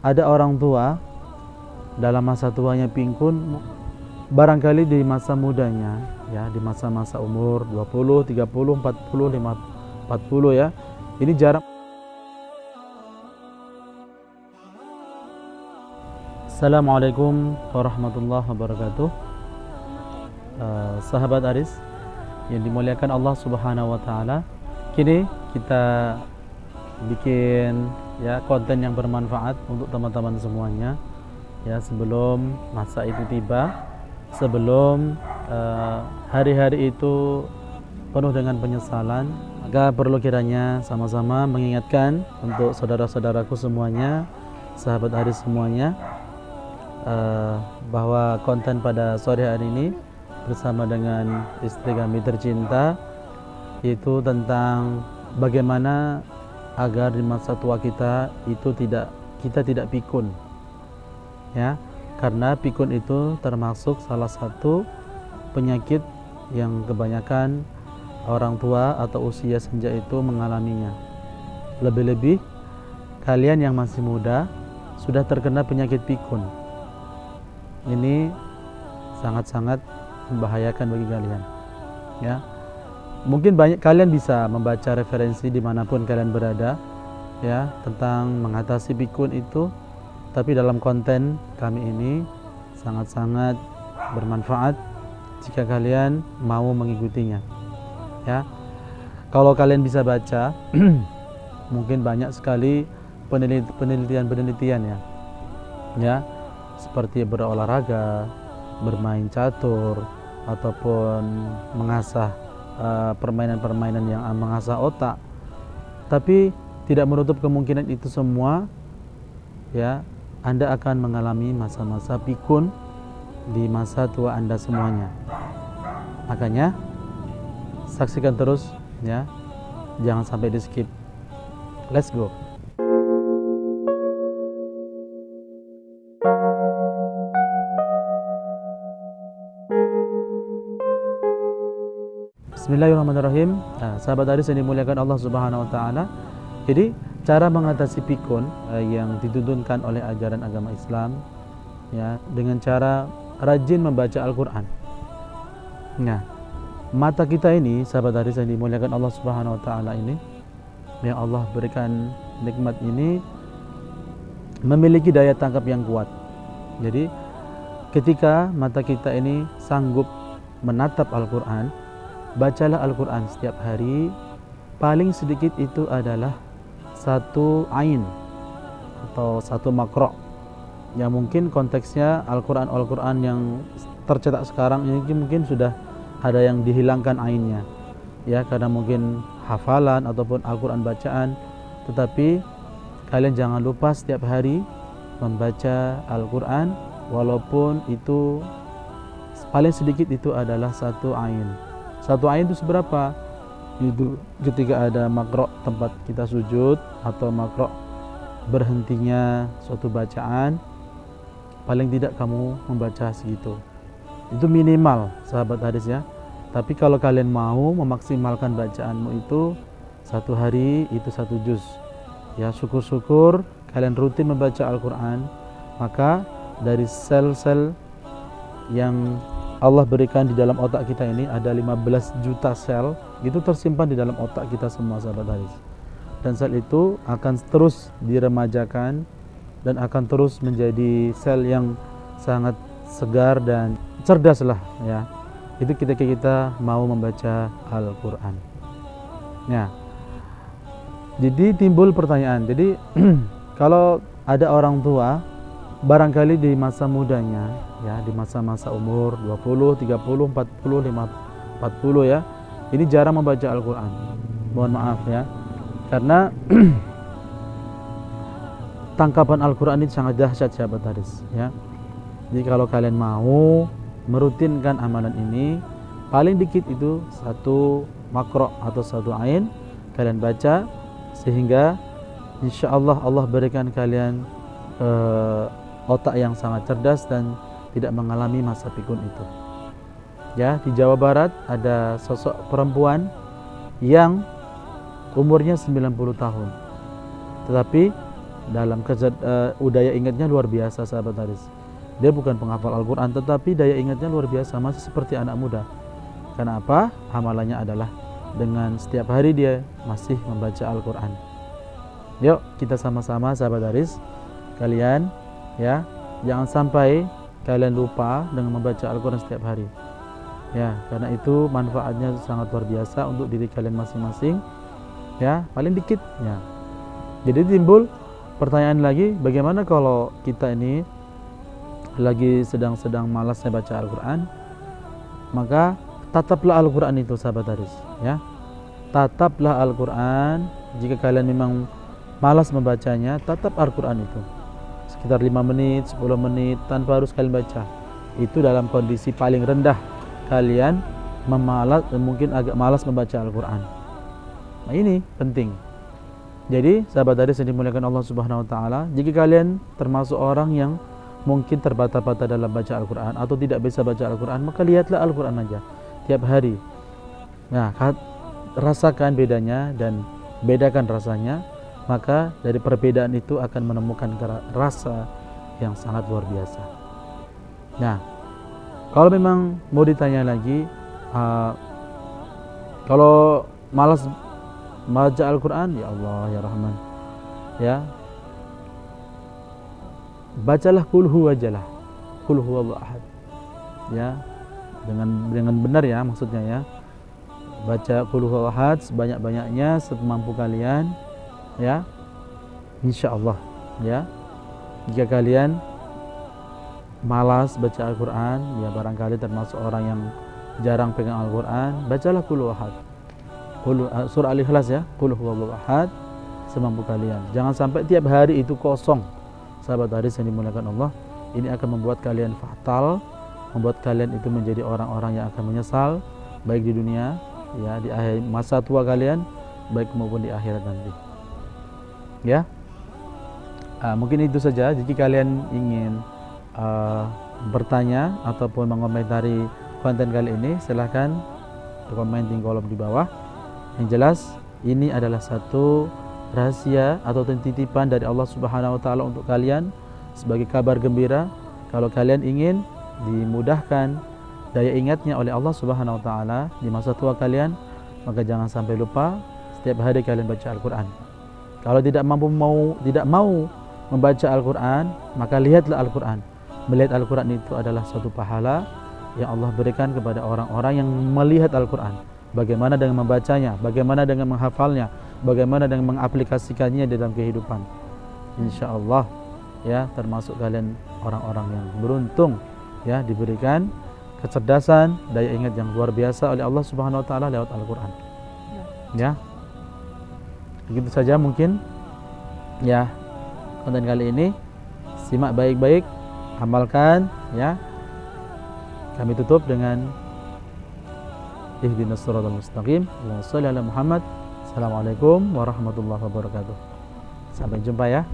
ada orang tua dalam masa tuanya pikun, barangkali di masa mudanya, ya, di masa-masa umur 20, 30, 40, 40 ya. Ini jarang. Assalamualaikum warahmatullahi wabarakatuh. Sahabat Aris yang dimuliakan Allah Subhanahu wa taala. Kini kita bikin ya konten yang bermanfaat untuk teman-teman semuanya. Ya, sebelum masa itu tiba, sebelum hari-hari itu penuh dengan penyesalan, maka perlu kiranya sama-sama mengingatkan untuk saudara-saudaraku semuanya, sahabat Aris semuanya, bahwa konten pada sore hari ini bersama dengan istri kami tercinta yaitu tentang bagaimana agar di masa tua kita itu kita tidak pikun, ya, karena pikun itu termasuk salah satu penyakit yang kebanyakan orang tua atau usia senja itu mengalaminya. Lebih-lebih kalian yang masih muda sudah terkena penyakit pikun. Ini sangat-sangat membahayakan bagi kalian, ya. Mungkin banyak kalian bisa membaca referensi dimanapun kalian berada, ya, tentang mengatasi pikun itu. Tapi dalam konten kami ini sangat-sangat bermanfaat jika kalian mau mengikutinya, ya. Kalau kalian bisa baca, mungkin banyak sekali penelitian ya, seperti berolahraga, bermain catur, ataupun mengasah permainan-permainan yang mengasah otak. Tapi tidak menutup kemungkinan itu semua, ya, Anda akan mengalami masa-masa pikun di masa tua Anda semuanya. Makanya saksikan terus, ya, jangan sampai di skip. Let's go. Bismillahirrahmanirrahim. Sahabat Aris yang dimuliakan Allah Subhanahu wa taala. Jadi cara mengatasi pikun yang dituntunkan oleh ajaran agama Islam, ya, dengan cara rajin membaca Al-Qur'an. Nah, mata kita ini, sahabat Aris yang dimuliakan Allah Subhanahu wa taala ini, yang Allah berikan nikmat ini, memiliki daya tangkap yang kuat. Jadi ketika mata kita ini sanggup menatap Al-Qur'an, bacalah Al-Quran setiap hari. Paling sedikit itu adalah satu ain atau satu makro, yang mungkin konteksnya Al-Quran yang tercetak sekarang ini mungkin sudah ada yang dihilangkan ainnya, ya, karena mungkin hafalan ataupun Al-Quran bacaan. Tetapi kalian jangan lupa setiap hari membaca Al-Quran, walaupun itu paling sedikit itu adalah satu ain. Satu ain itu seberapa? Itu ketika ada makro tempat kita sujud atau makro berhentinya suatu bacaan, paling tidak kamu membaca segitu. Itu minimal, sahabat hadis, ya. Tapi kalau kalian mau memaksimalkan bacaanmu itu satu hari itu satu juz, ya, syukur-syukur kalian rutin membaca Al-Quran, maka dari sel-sel yang Allah berikan di dalam otak kita ini, ada 15 juta sel, itu tersimpan di dalam otak kita semua, sahabat Haris. Dan sel itu akan terus diremajakan dan akan terus menjadi sel yang sangat segar dan cerdas lah, ya. Itu ketika kita mau membaca Al-Quran. Ya. Jadi timbul pertanyaan. Jadi kalau ada orang tua barangkali di masa mudanya, ya, di masa-masa umur 20, 30, 40, 40 ya, ini jarang membaca Al-Quran. Mohon maaf, ya, karena tangkapan Al-Quran ini sangat dahsyat, sahabat hadis, ya. Jadi kalau kalian mau merutinkan amalan ini, paling dikit itu satu makro atau satu ain kalian baca, sehingga insya Allah Allah berikan kalian otak yang sangat cerdas dan tidak mengalami masa pikun itu. Ya, di Jawa Barat ada sosok perempuan yang umurnya 90 tahun. Tetapi dalam daya ingatnya luar biasa sahabat Haris. Dia bukan penghafal Al-Quran, tetapi daya ingatnya luar biasa, masih seperti anak muda. Karena apa? Amalannya adalah dengan setiap hari dia masih membaca Al-Quran. Yuk kita sama-sama sahabat Haris, kalian ya, jangan sampai kalian lupa dengan membaca Al-Quran setiap hari. Ya, karena itu manfaatnya sangat luar biasa untuk diri kalian masing-masing. Ya, paling dikit ya. Jadi timbul pertanyaan lagi, bagaimana kalau kita ini lagi sedang malasnya baca Al-Quran? Maka tataplah Al-Quran itu sahabat Haris ya. Tataplah Al-Quran. Jika kalian memang malas membacanya, tatap Al-Quran itu sekitar 5 menit, 10 menit tanpa harus kalian baca. Itu dalam kondisi paling rendah kalian mungkin agak malas membaca Al-Quran. Nah ini penting. Jadi sahabat Haris yang dimuliakan Allah Subhanahu Wa Taala, jika kalian termasuk orang yang mungkin terbata-bata dalam baca Al-Quran atau tidak bisa baca Al-Quran, maka lihatlah Al-Quran aja tiap hari. Nah, rasakan bedanya dan bedakan rasanya, maka dari perbedaan itu akan menemukan rasa yang sangat luar biasa. Nah, kalau memang mau ditanya lagi, kalau malas baca Al-Quran, ya Allah ya Rahman ya, bacalah Qul huwajalah, Qul huwallahu ahad ya, dengan benar ya, maksudnya ya, baca Qul huwallahu ahad sebanyak-banyaknya semampu kalian ya, insyaallah ya. Jika kalian malas baca Al-Quran, ya barangkali termasuk orang yang jarang pegang Al-Quran, bacalah Qul huwallahu ahad, surah Al-Ikhlas ya, Qul huwallahu ahad semampu kalian. Jangan sampai tiap hari itu kosong sahabat Haris yang dimuliakan Allah. Ini akan membuat kalian fatal, membuat kalian itu menjadi orang-orang yang akan menyesal baik di dunia ya, di akhir masa tua kalian, baik maupun di akhirat nanti ya. Mungkin itu saja. Jika kalian ingin bertanya ataupun mengomentari konten kali ini, silahkan komen di kolom di bawah. Yang jelas ini adalah satu rahasia atau titipan dari Allah Subhanahu Wa Taala untuk kalian sebagai kabar gembira. Kalau kalian ingin dimudahkan daya ingatnya oleh Allah Subhanahu Wa Taala di masa tua kalian, maka jangan sampai lupa setiap hari kalian baca Al-Quran. Kalau tidak mau membaca Al-Quran, maka lihatlah Al-Quran. Melihat Al-Quran itu adalah suatu pahala yang Allah berikan kepada orang-orang yang melihat Al-Quran. Bagaimana dengan membacanya, bagaimana dengan menghafalnya, bagaimana dengan mengaplikasikannya dalam kehidupan. Insya Allah ya, termasuk kalian orang-orang yang beruntung ya, diberikan kecerdasan, daya ingat yang luar biasa oleh Allah Subhanahu Wa Taala lewat Al-Quran ya. Begitu saja mungkin ya konten kali ini. Simak baik-baik, amalkan ya. Kami tutup dengan ihdinas siratal mustaqim, Allahumma shalli ala Muhammad. Assalamualaikum warahmatullahi wabarakatuh. Sampai jumpa ya.